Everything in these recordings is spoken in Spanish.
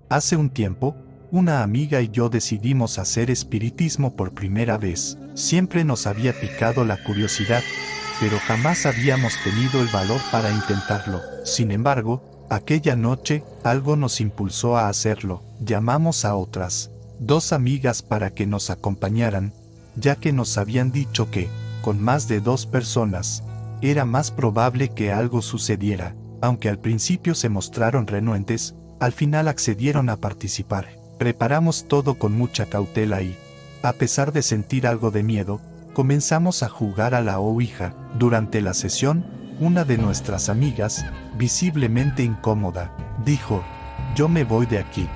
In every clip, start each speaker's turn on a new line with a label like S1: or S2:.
S1: Hace un tiempo, una amiga y yo decidimos hacer espiritismo por primera vez. Siempre nos había picado la curiosidad, pero jamás habíamos tenido el valor para intentarlo. Sin embargo, aquella noche, algo nos impulsó a hacerlo. Llamamos a otras 2 amigas para que nos acompañaran, ya que nos habían dicho que, con más de 2 personas, era más probable que algo sucediera. Aunque al principio se mostraron renuentes, al final accedieron a participar. Preparamos todo con mucha cautela y, a pesar de sentir algo de miedo, comenzamos a jugar a la ouija. Durante la sesión, una de nuestras amigas, visiblemente incómoda, dijo: "Yo me voy de aquí".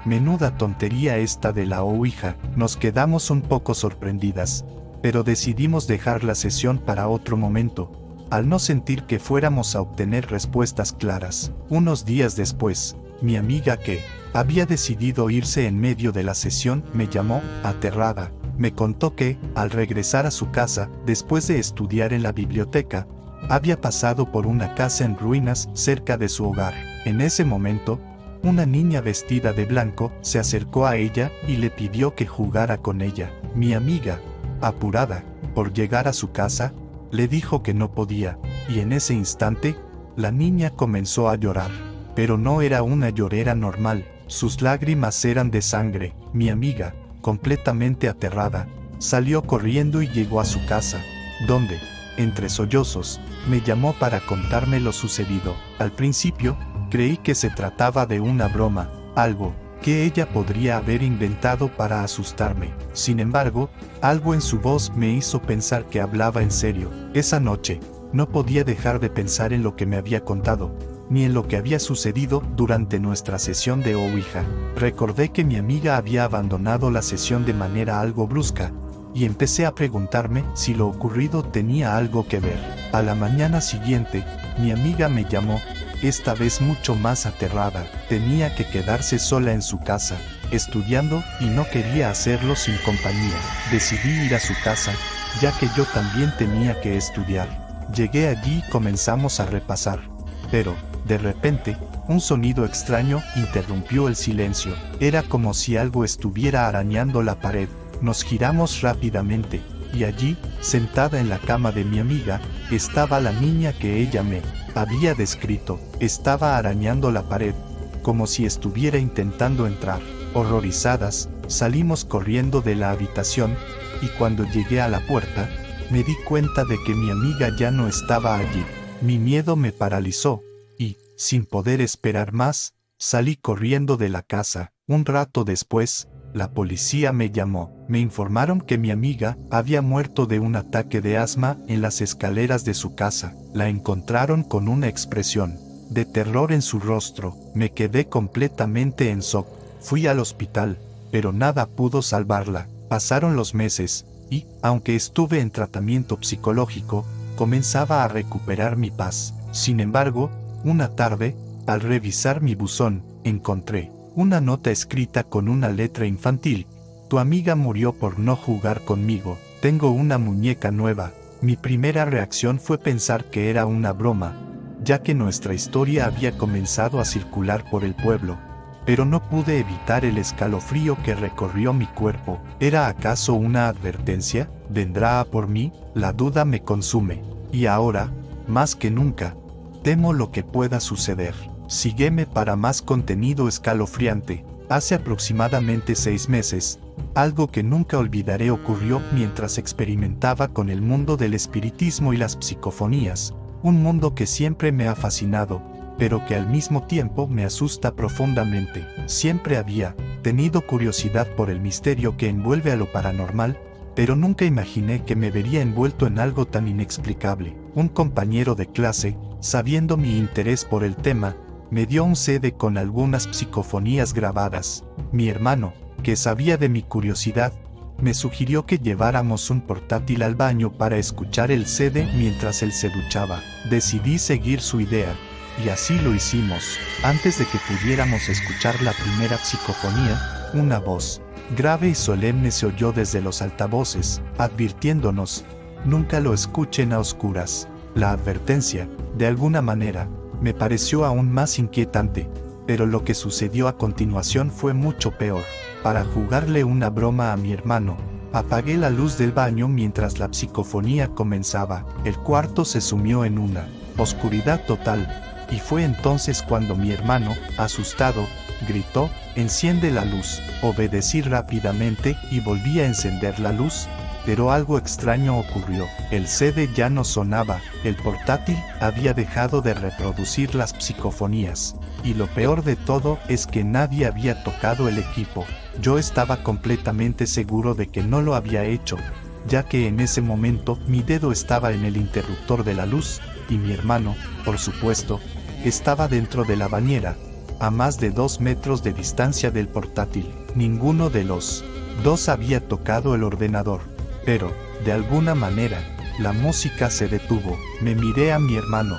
S1: Menuda tontería esta de la ouija. Nos quedamos un poco sorprendidas, pero decidimos dejar la sesión para otro momento, al no sentir que fuéramos a obtener respuestas claras. Unos días después, mi amiga, que había decidido irse en medio de la sesión, me llamó, aterrada. Me contó que, al regresar a su casa, después de estudiar en la biblioteca, había pasado por una casa en ruinas cerca de su hogar. En ese momento, una niña vestida de blanco se acercó a ella y le pidió que jugara con ella. Mi amiga, apurada por llegar a su casa, le dijo que no podía, y en ese instante, la niña comenzó a llorar. Pero no era una llorera normal, sus lágrimas eran de sangre. Mi amiga, completamente aterrada, salió corriendo y llegó a su casa, donde, entre sollozos, me llamó para contarme lo sucedido. Al principio, creí que se trataba de una broma, algo que ella podría haber inventado para asustarme. Sin embargo, algo en su voz me hizo pensar que hablaba en serio. Esa noche, no podía dejar de pensar en lo que me había contado, ni en lo que había sucedido durante nuestra sesión de ouija. Recordé que mi amiga había abandonado la sesión de manera algo brusca, y empecé a preguntarme si lo ocurrido tenía algo que ver. A la mañana siguiente, mi amiga me llamó, esta vez mucho más aterrada. Tenía que quedarse sola en su casa, estudiando, y no quería hacerlo sin compañía. Decidí ir a su casa, ya que yo también tenía que estudiar. Llegué allí y comenzamos a repasar. Pero, de repente, un sonido extraño interrumpió el silencio. Era como si algo estuviera arañando la pared. Nos giramos rápidamente, y allí, sentada en la cama de mi amiga, estaba la niña que ella me había descrito. Estaba arañando la pared, como si estuviera intentando entrar. Horrorizadas, salimos corriendo de la habitación, y cuando llegué a la puerta, me di cuenta de que mi amiga ya no estaba allí. Mi miedo me paralizó, y, sin poder esperar más, salí corriendo de la casa. Un rato después, la policía me llamó. Me informaron que mi amiga había muerto de un ataque de asma en las escaleras de su casa. La encontraron con una expresión de terror en su rostro. Me quedé completamente en shock. Fui al hospital, pero nada pudo salvarla. Pasaron los meses, y, aunque estuve en tratamiento psicológico, comenzaba a recuperar mi paz. Sin embargo, una tarde, al revisar mi buzón, encontré una nota escrita con una letra infantil. Tu amiga murió por no jugar conmigo. Tengo una muñeca nueva. Mi primera reacción fue pensar que era una broma, ya que nuestra historia había comenzado a circular por el pueblo. Pero no pude evitar el escalofrío que recorrió mi cuerpo. ¿Era acaso una advertencia? ¿Vendrá a por mí? La duda me consume. Y ahora, más que nunca, temo lo que pueda suceder. Sígueme para más contenido escalofriante. Hace aproximadamente 6 meses, algo que nunca olvidaré ocurrió mientras experimentaba con el mundo del espiritismo y las psicofonías, un mundo que siempre me ha fascinado, pero que al mismo tiempo me asusta profundamente. Siempre había tenido curiosidad por el misterio que envuelve a lo paranormal, pero nunca imaginé que me vería envuelto en algo tan inexplicable. Un compañero de clase, sabiendo mi interés por el tema, me dio un CD con algunas psicofonías grabadas. Mi hermano, que sabía de mi curiosidad, me sugirió que lleváramos un portátil al baño para escuchar el CD mientras él se duchaba. Decidí seguir su idea, y así lo hicimos. Antes de que pudiéramos escuchar la primera psicofonía, una voz grave y solemne se oyó desde los altavoces, advirtiéndonos: nunca lo escuchen a oscuras. La advertencia, de alguna manera, me pareció aún más inquietante, Pero lo que sucedió a continuación fue mucho peor. Para jugarle una broma a mi hermano, apagué la luz del baño mientras la psicofonía comenzaba. El cuarto se sumió en una oscuridad total, y fue entonces cuando mi hermano, asustado, gritó: «Enciende la luz». Obedecí rápidamente y volví a encender la luz, pero algo extraño ocurrió. El CD ya no sonaba, el portátil había dejado de reproducir las psicofonías, y lo peor de todo es que nadie había tocado el equipo. Yo estaba completamente seguro de que no lo había hecho, ya que en ese momento mi dedo estaba en el interruptor de la luz, y mi hermano, por supuesto, estaba dentro de la bañera, a más de 2 metros de distancia del portátil. Ninguno de los dos había tocado el ordenador, pero, de alguna manera, la música se detuvo. Me miré a mi hermano,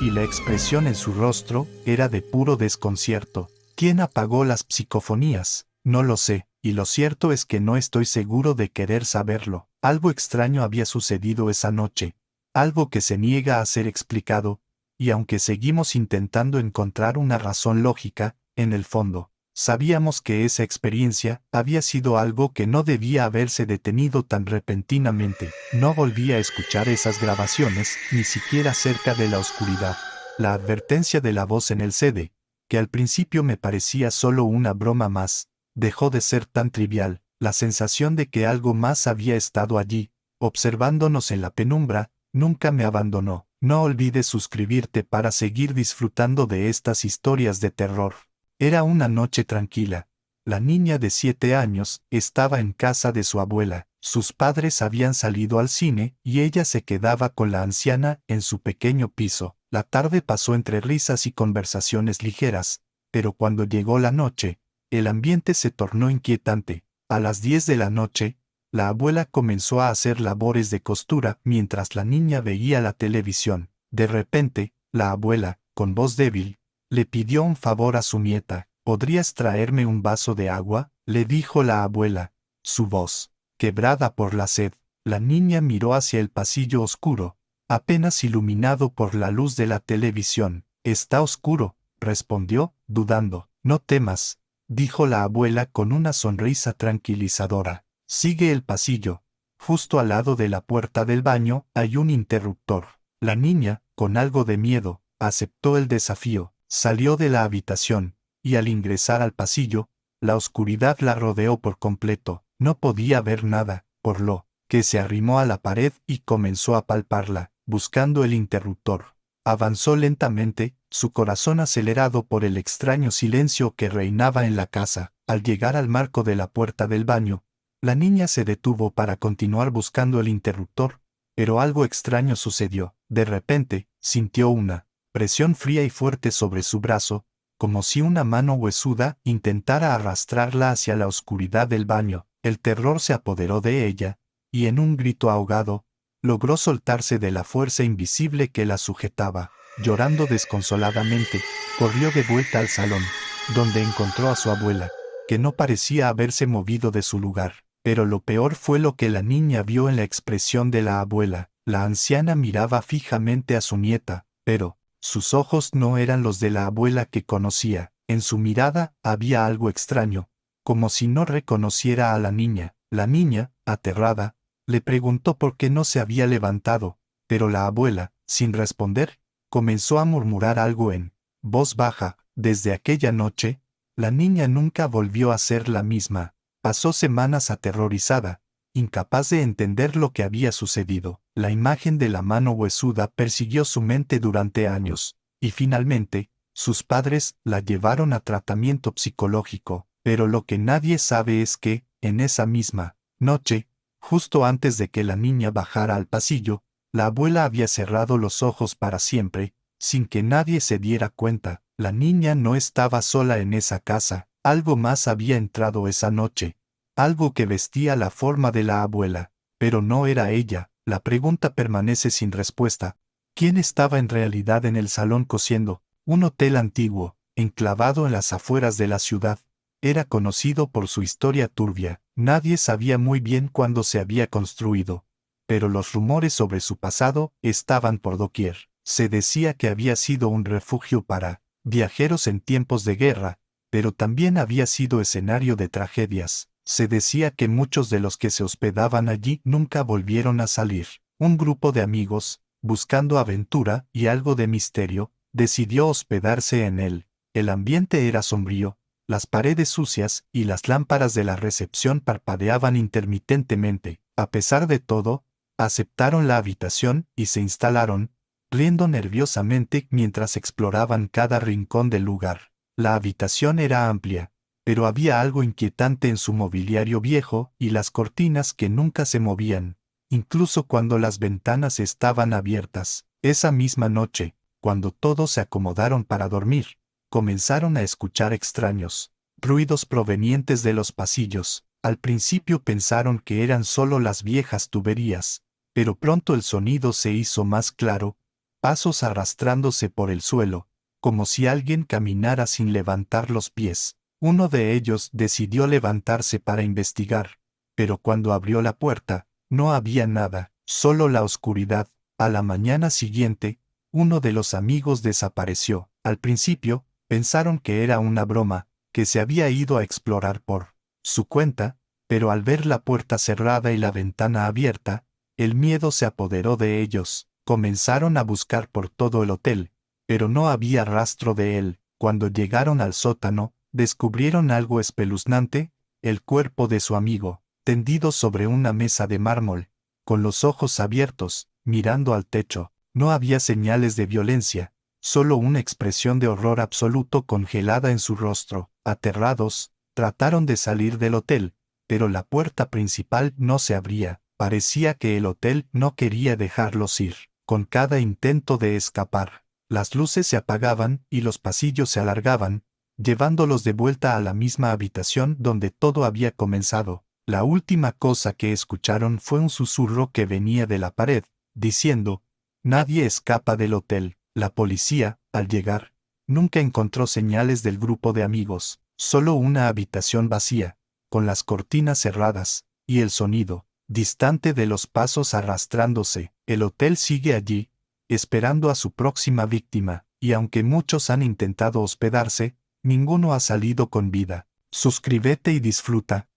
S1: y la expresión en su rostro era de puro desconcierto. ¿Quién apagó las psicofonías? No lo sé, y lo cierto es que no estoy seguro de querer saberlo. Algo extraño había sucedido esa noche, algo que se niega a ser explicado, y aunque seguimos intentando encontrar una razón lógica, en el fondo, sabíamos que esa experiencia había sido algo que no debía haberse detenido tan repentinamente. No volví a escuchar esas grabaciones, ni siquiera cerca de la oscuridad. La advertencia de la voz en el CD, que al principio me parecía solo una broma más, dejó de ser tan trivial. La sensación de que algo más había estado allí, observándonos en la penumbra, nunca me abandonó. No olvides suscribirte para seguir disfrutando de estas historias de terror. Era una noche tranquila. La niña de 7 años estaba en casa de su abuela. Sus padres habían salido al cine y ella se quedaba con la anciana en su pequeño piso. La tarde pasó entre risas y conversaciones ligeras, pero cuando llegó la noche, el ambiente se tornó inquietante. A las 10 de la noche, la abuela comenzó a hacer labores de costura mientras la niña veía la televisión. De repente, la abuela, con voz débil, le pidió un favor a su nieta. «¿Podrías traerme un vaso de agua?», le dijo la abuela, su voz quebrada por la sed. La niña miró hacia el pasillo oscuro, apenas iluminado por la luz de la televisión. «Está oscuro», respondió, dudando. «No temas», dijo la abuela con una sonrisa tranquilizadora. «Sigue el pasillo. Justo al lado de la puerta del baño hay un interruptor». La niña, con algo de miedo, aceptó el desafío. Salió de la habitación, y al ingresar al pasillo, la oscuridad la rodeó por completo. No podía ver nada, por lo que se arrimó a la pared y comenzó a palparla, buscando el interruptor. Avanzó lentamente, su corazón acelerado por el extraño silencio que reinaba en la casa. Al llegar al marco de la puerta del baño, la niña se detuvo para continuar buscando el interruptor, pero algo extraño sucedió. De repente, sintió una presión fría y fuerte sobre su brazo, como si una mano huesuda intentara arrastrarla hacia la oscuridad del baño. El terror se apoderó de ella, y en un grito ahogado, logró soltarse de la fuerza invisible que la sujetaba. Llorando desconsoladamente, corrió de vuelta al salón, donde encontró a su abuela, que no parecía haberse movido de su lugar. Pero lo peor fue lo que la niña vio en la expresión de la abuela. La anciana miraba fijamente a su nieta, pero sus ojos no eran los de la abuela que conocía. En su mirada había algo extraño, como si no reconociera a la niña. La niña, aterrada, le preguntó por qué no se había levantado, pero la abuela, sin responder, comenzó a murmurar algo en voz baja. Desde aquella noche, la niña nunca volvió a ser la misma. Pasó semanas aterrorizada, incapaz de entender lo que había sucedido. La imagen de la mano huesuda persiguió su mente durante años, y finalmente, sus padres la llevaron a tratamiento psicológico. Pero lo que nadie sabe es que, en esa misma noche, justo antes de que la niña bajara al pasillo, la abuela había cerrado los ojos para siempre, sin que nadie se diera cuenta. La niña no estaba sola en esa casa. Algo más había entrado esa noche, algo que vestía la forma de la abuela, pero no era ella. La pregunta permanece sin respuesta. ¿Quién estaba en realidad en el salón cosiendo? Un hotel antiguo, enclavado en las afueras de la ciudad, era conocido por su historia turbia. Nadie sabía muy bien cuándo se había construido, pero los rumores sobre su pasado estaban por doquier. Se decía que había sido un refugio para viajeros en tiempos de guerra, pero también había sido escenario de tragedias. Se decía que muchos de los que se hospedaban allí nunca volvieron a salir. Un grupo de amigos, buscando aventura y algo de misterio, decidió hospedarse en él. El ambiente era sombrío, las paredes sucias y las lámparas de la recepción parpadeaban intermitentemente. A pesar de todo, aceptaron la habitación y se instalaron, riendo nerviosamente mientras exploraban cada rincón del lugar. La habitación era amplia, pero había algo inquietante en su mobiliario viejo y las cortinas que nunca se movían, incluso cuando las ventanas estaban abiertas. Esa misma noche, cuando todos se acomodaron para dormir, comenzaron a escuchar extraños ruidos provenientes de los pasillos. Al principio pensaron que eran solo las viejas tuberías, pero pronto el sonido se hizo más claro, pasos arrastrándose por el suelo, como si alguien caminara sin levantar los pies. Uno de ellos decidió levantarse para investigar, pero cuando abrió la puerta, no había nada, solo la oscuridad. A la mañana siguiente, uno de los amigos desapareció. Al principio, pensaron que era una broma, que se había ido a explorar por su cuenta, pero al ver la puerta cerrada y la ventana abierta, el miedo se apoderó de ellos. Comenzaron a buscar por todo el hotel, pero no había rastro de él. Cuando llegaron al sótano, descubrieron algo espeluznante, el cuerpo de su amigo, tendido sobre una mesa de mármol, con los ojos abiertos, mirando al techo. No había señales de violencia, solo una expresión de horror absoluto congelada en su rostro. Aterrados, trataron de salir del hotel, pero la puerta principal no se abría. Parecía que el hotel no quería dejarlos ir. Con cada intento de escapar, las luces se apagaban y los pasillos se alargaban, llevándolos de vuelta a la misma habitación donde todo había comenzado. La última cosa que escucharon fue un susurro que venía de la pared, diciendo: «Nadie escapa del hotel». La policía, al llegar, nunca encontró señales del grupo de amigos, solo una habitación vacía, con las cortinas cerradas, y el sonido distante de los pasos arrastrándose. El hotel sigue allí, esperando a su próxima víctima, y aunque muchos han intentado hospedarse, ninguno ha salido con vida. Suscríbete y disfruta.